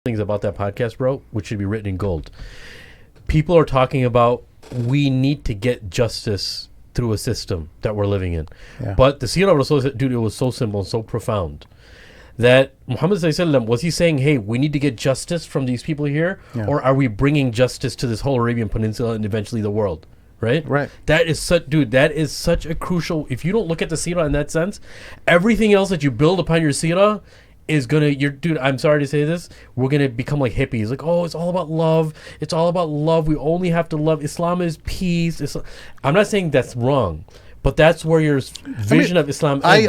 things about that podcast, bro, which should be written in gold. People are talking about we need to get justice through a system that we're living in. Yeah. But the seerah of Rasul, dude, it was so simple and so profound that Muhammad sallallahu was he saying, hey, we need to get justice from these people here, or are we bringing justice to this whole Arabian Peninsula and eventually the world? Right. That is such, dude. That is such a crucial. If you don't look at the seerah in that sense, everything else that you build upon your seerah is gonna, dude, I'm sorry to say this, we're gonna become like hippies, like, oh, it's all about love, it's all about love, we only have to love, Islam is peace. I'm not saying that's wrong, but that's where your vision of Islam ends.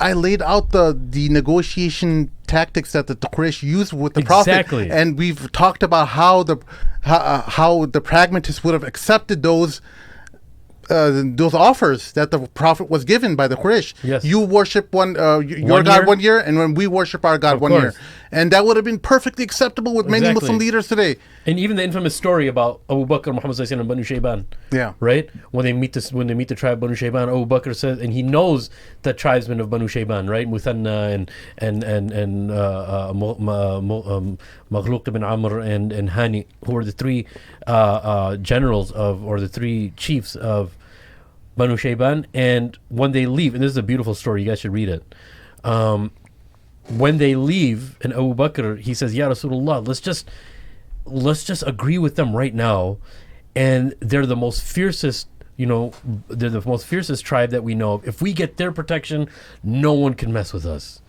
I laid out the negotiation tactics that the Quraysh used with the Prophet, and we've talked about how the pragmatists would have accepted those offers that the Prophet was given by the Quraysh. Yes. You worship your God 1 year, and when we worship our God 1 year. And that would have been perfectly acceptable with many Muslim leaders today. And even the infamous story about Abu Bakr, Muhammad and Banu Shayban. Yeah. Right? When they meet the tribe Banu Shayban, Abu Bakr says, and he knows the tribesmen of Banu Shayban, right? Muthanna and Maghluk ibn Amr and Hani, who are the three generals or the three chiefs of Banu Shayban. And when they leave, and this is a beautiful story, you guys should read it. When they leave, and Abu Bakr, he says, Ya Rasulullah, let's just agree with them right now. And they're the most fiercest, they're the most fiercest tribe that we know of. If we get their protection, no one can mess with us.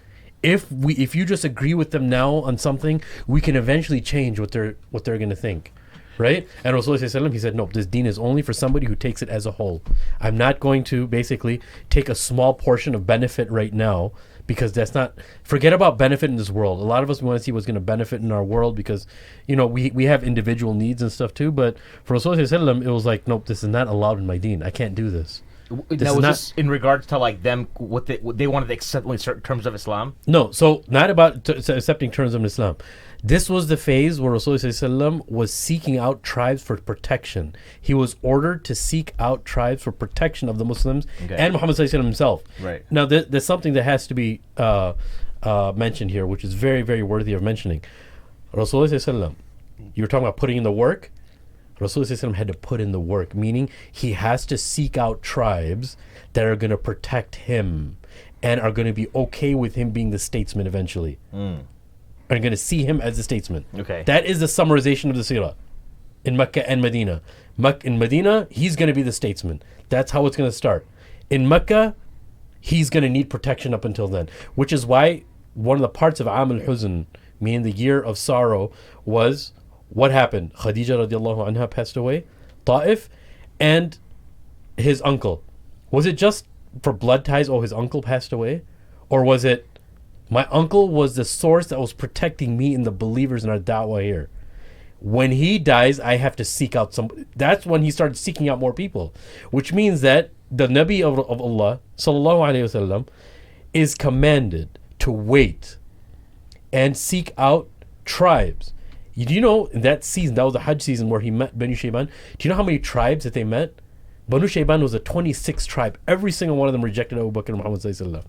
If you just agree with them now on something, we can eventually change what they're going to think. Right? And Rasulullah, he said, no, this deen is only for somebody who takes it as a whole. I'm not going to basically take a small portion of benefit right now, because that's not, forget about benefit in this world. A lot of us want to see what's going to benefit in our world, because, we have individual needs and stuff too. But for Rasulullah, it was like, nope, this is not allowed in my deen. I can't do this. Now, was this in regards to like them, what they wanted to accept in certain terms of Islam? No, so not about accepting terms of Islam. This was the phase where Rasulullah was seeking out tribes for protection. He was ordered to seek out tribes for protection of the Muslims and Muhammad himself. Right. Now, there's something that has to be mentioned here, which is very, very worthy of mentioning. Rasulullah, you were talking about putting in the work. Rasulullah had to put in the work, meaning he has to seek out tribes that are going to protect him and are going to be okay with him being the statesman eventually. Are going to see him as the statesman. Okay. That is the summarization of the seerah in Mecca and Medina. In Medina, he's going to be the statesman. That's how it's going to start. In Mecca, he's going to need protection up until then, which is why one of the parts of Am al-Huzn, meaning the year of sorrow, was what happened. Khadija radiallahu anha passed away, Ta'if, and his uncle. Was it just for blood ties, his uncle passed away? Or was it, my uncle was the source that was protecting me and the believers in our da'wah here. When he dies, I have to seek out some. That's when he started seeking out more people, which means that the Nabi of Allah, sallallahu alaihi wasallam, is commanded to wait and seek out tribes. Do you know in that season, that was the Hajj season where he met Banu Shayban? Do you know how many tribes that they met? Banu Shayban was a 26th tribe. Every single one of them rejected Abu Bakr and Muhammad sallallahu alaihi wasallam.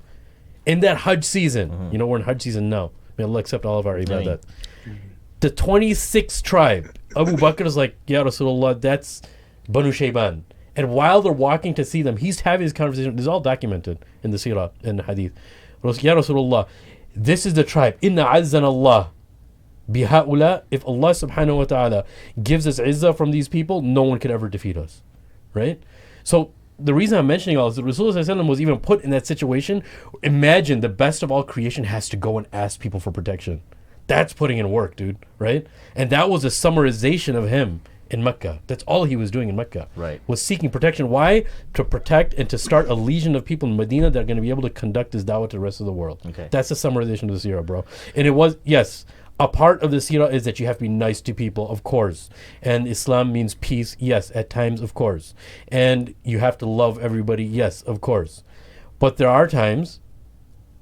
In that Hajj season, we're in Hajj season now. May Allah accept all of our ibadat. The 26th tribe, Abu Bakr is like, Ya Rasulullah, that's Banu Shayban. And while they're walking to see them, he's having this conversation. This is all documented in the seerah and the hadith. Ya Rasulullah, this is the tribe. Inna azzan Allah biha'ula. If Allah subhanahu wa ta'ala gives us izzah from these people, no one could ever defeat us. Right? So the reason I'm mentioning all this, the Rasulullah was even put in that situation. Imagine the best of all creation has to go and ask people for protection. That's putting in work, dude, right? And that was a summarization of him in Mecca. That's all he was doing in Mecca. Right. Was seeking protection. Why? To protect and to start a legion of people in Medina that are going to be able to conduct his da'wah to the rest of the world. Okay. That's the summarization of the seerah, bro. And it was, yes, a part of the seerah is that you have to be nice to people, of course. And Islam means peace, yes, at times, of course. And you have to love everybody, yes, of course. But there are times,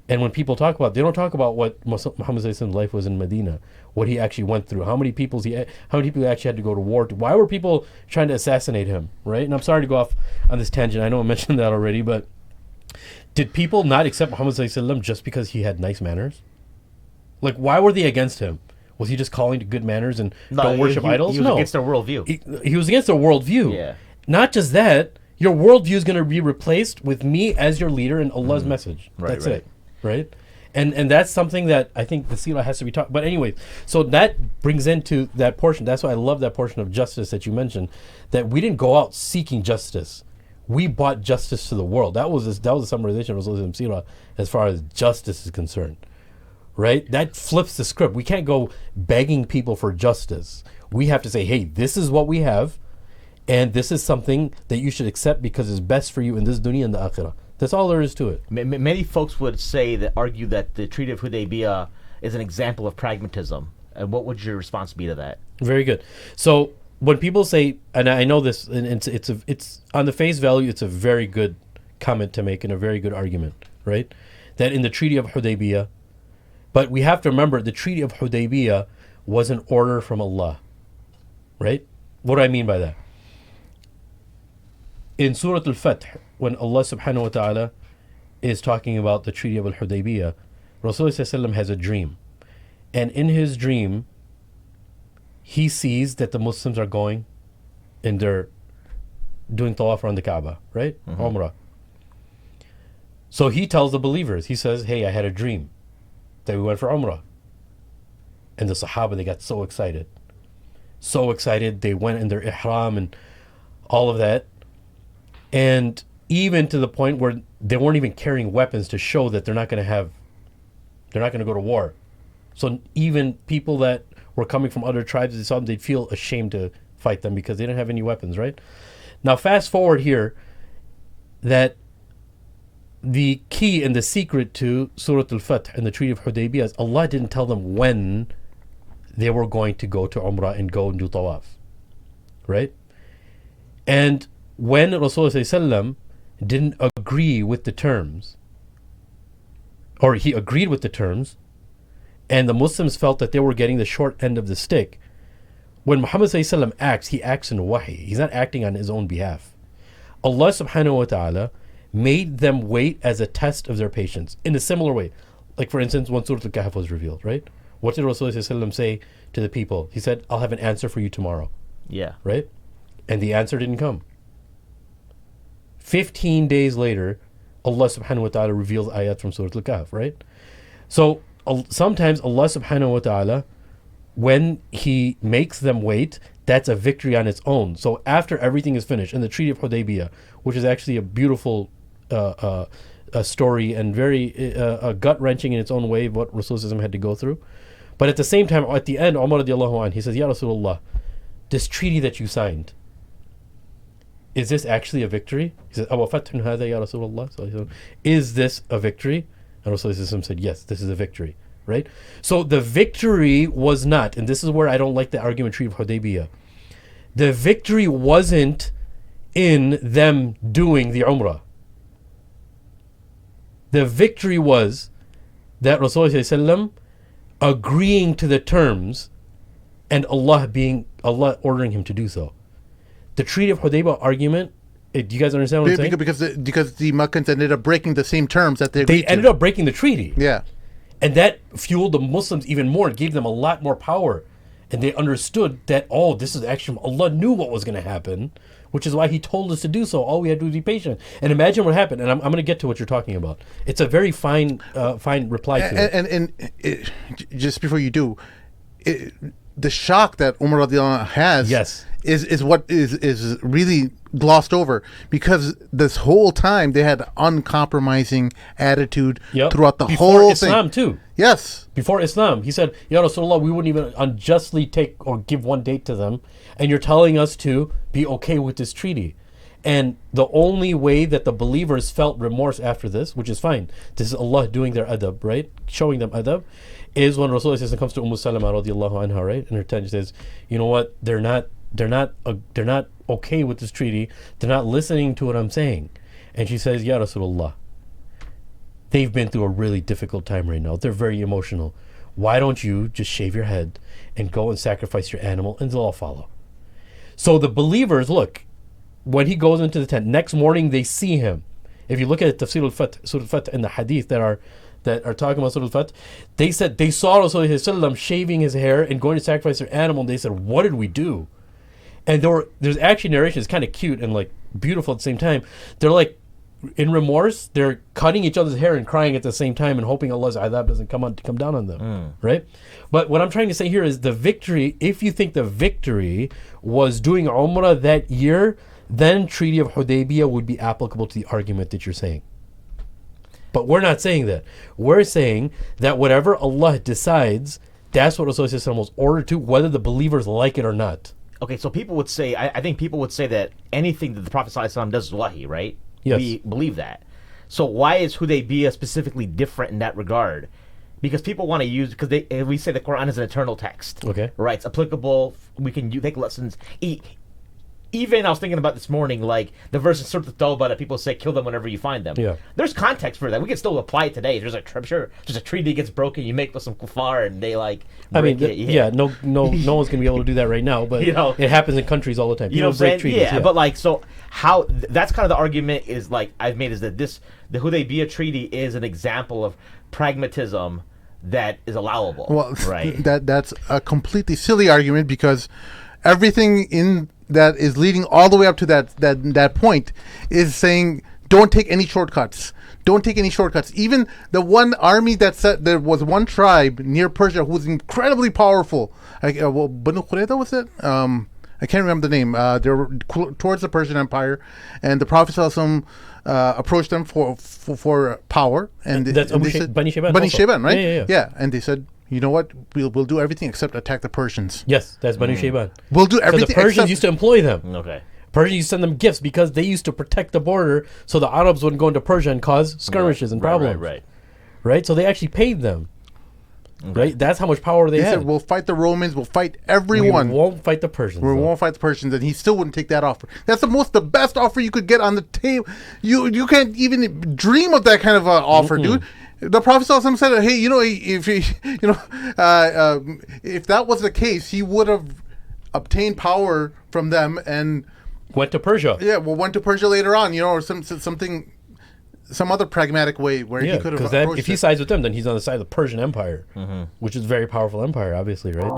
and when people talk about, they don't talk about what Muhammad's life was in Medina, what he actually went through, how many people he actually had to go to war to. Why were people trying to assassinate him, right? And I'm sorry to go off on this tangent. I know I mentioned that already, but did people not accept Muhammad just because he had nice manners? Like, why were they against him? Was he just calling to good manners and don't worship idols? He was no. against their worldview. He was against their worldview. Yeah. Not just that, your worldview is going to be replaced with me as your leader and Allah's message. Right, That's right. it. Right? And that's something that I think the seerah has to be taught. But anyway, so that brings into that portion. That's why I love that portion of justice that you mentioned, that we didn't go out seeking justice. We brought justice to the world. That was a summarization of Rasulullah seerah as far as justice is concerned. Right? That flips the script. We can't go begging people for justice. We have to say, hey, this is what we have, and this is something that you should accept because it's best for you in this dunya and the akhirah. That's all there is to it. Many folks would argue that the Treaty of Hudaybiyah is an example of pragmatism. And what would your response be to that? Very good. So when people say, and I know this, and it's on the face value, it's a very good comment to make and a very good argument, right? That in the Treaty of Hudaybiyah, but we have to remember the Treaty of Hudaybiyah was an order from Allah, right? What do I mean by that? In Surah Al-Fath, when Allah subhanahu wa ta'ala is talking about the Treaty of Al-Hudaybiyah, Rasulullah has a dream. And in his dream, he sees that the Muslims are going and they're doing tawaf around the Kaaba, right? Umrah. So he tells the believers, he says, hey, I had a dream that we went for Umrah. And the Sahaba, they got so excited. So excited, they went in their ihram and all of that. And even to the point where they weren't even carrying weapons to show that they're not going to go to war. So even people that were coming from other tribes, they saw them, they'd feel ashamed to fight them because they didn't have any weapons, right? Now fast forward here, that the key and the secret to Surah Al-Fath and the Treaty of Hudaybiyah is Allah didn't tell them when they were going to go to Umrah and go and do tawaf, right? And when Rasulullah didn't agree with the terms, or he agreed with the terms, and the Muslims felt that they were getting the short end of the stick, when Muhammad acts, he acts in wahy. He's not acting on his own behalf. Allah subhanahu wa ta'ala made them wait as a test of their patience in a similar way. Like for instance, when Surah Al-Kahf was revealed, right? What did Rasulullah say to the people? He said, I'll have an answer for you tomorrow. Yeah. Right? And the answer didn't come. 15 days later, Allah subhanahu wa ta'ala reveals ayat from Surah Al-Kahf, right? So sometimes Allah subhanahu wa ta'ala, when he makes them wait, that's a victory on its own. So after everything is finished, in the Treaty of Hudaybiyah, which is actually a beautiful story and very gut-wrenching in its own way, what Rasulullah had to go through. But at the same time, at the end, Umar radiallahu anh, he says, Ya Rasulullah, this treaty that you signed, is this actually a victory? He said, Awa fathun hadha ya Rasulullah? So he said, is this a victory? And Rasulullah said, yes, this is a victory. Right? So the victory was not, and this is where I don't like the argument Treaty of Hudaybiyah. The victory wasn't in them doing the Umrah. The victory was that Rasulullah agreeing to the terms and Allah ordering him to do so. The Treaty of Hudaybiyah argument, do you guys understand what I'm saying? Because the Meccans ended up breaking the same terms that they agreed to. They ended up breaking the treaty. Yeah. And that fueled the Muslims even more, gave them a lot more power. And they understood that, oh, this is actually, Allah knew what was going to happen, which is why he told us to do so. All we had to do was be patient. And imagine what happened. And I'm going to get to what you're talking about. It's a very fine reply to it. And just before you do, the shock that Umar radiallahu anhu has is what is really glossed over, because this whole time they had uncompromising attitude throughout the whole thing. Before Islam too. Yes. Before Islam. He said, Ya Rasulullah, we wouldn't even unjustly take or give one date to them, and you're telling us to be okay with this treaty. And the only way that the believers felt remorse after this, which is fine, this is Allah doing their adab, right? Showing them adab, is when Rasulullah comes to Salama radiallahu anha, right? And her tent says, you know what? They're not okay with this treaty. They're not listening to what I'm saying. And she says, Ya Rasulullah, they've been through a really difficult time right now. They're very emotional. Why don't you just shave your head and go and sacrifice your animal, and they'll all follow. So the believers, look, when he goes into the tent, next morning they see him. If you look at Tafsir al-Fath, Surah al-Fath, and the hadith that that are talking about Surah Al-Fath, they said they saw Rasulullah shaving his hair and going to sacrifice their animal, and they said, what did we do? And there's actually narration, it's kind of cute and like beautiful at the same time. They're like, in remorse, they're cutting each other's hair and crying at the same time and hoping Allah's adhab doesn't come down on them, right? But what I'm trying to say here is the victory, if you think the victory was doing Umrah that year, then Treaty of Hudaybiyah would be applicable to the argument that you're saying. But we're not saying that. We're saying that whatever Allah decides, that's what Rasulullah was ordered to, whether the believers like it or not. Okay, so people would say, I think people would say that anything that the Prophet ﷺ does is wahi, right? Yes. We believe that. So why is Hudaybiyah specifically different in that regard? Because people want to use, because we say the Quran is an eternal text. Okay. Right, it's applicable. We can take lessons. Even I was thinking about this morning, like the verse in Surah At-Tawbah that people say, kill them whenever you find them. Yeah. There's context for that. We can still apply it today. There's a treaty gets broken, you make with some kuffar, and they like break it. Yeah, no one's going to be able to do that right now, but it happens in countries all the time. You know what I'm saying? Treaties, yeah, but like, so how, that's kind of the argument is like, I've made is that the Hudaybiyah Treaty is an example of pragmatism that is allowable. Well, right? That's a completely silly argument, because everything in that is leading all the way up to that point is saying don't take any shortcuts. Don't take any shortcuts. Even the one army that said there was one tribe near Persia who was incredibly powerful. Banu Qurayza was it? I can't remember the name. They were towards the Persian Empire, and the Prophet ﷺ approached them for power. And that's they said, Bani Shayban. Bani Shayban, right? Yeah. And they said, you know what? We'll do everything except attack the Persians. Yes, that's Banu Shayban. We'll do everything. So the Persians used to employ them. Okay. Persians used to send them gifts because they used to protect the border so the Arabs wouldn't go into Persia and cause skirmishes and problems. Right? So they actually paid them. Okay. Right? That's how much power they had. We'll fight the Romans. We'll fight everyone. We won't fight the Persians. We won't fight the Persians, and he still wouldn't take that offer. That's the best offer you could get on the table. You can't even dream of that kind of offer, dude. The Prophet ﷺ said, "Hey, if that was the case, he would have obtained power from them and went to Persia. Yeah, went to Persia later on, or some other pragmatic way where he could have. Because if he sides with them, then he's on the side of the Persian Empire, which is a very powerful empire, obviously, right?"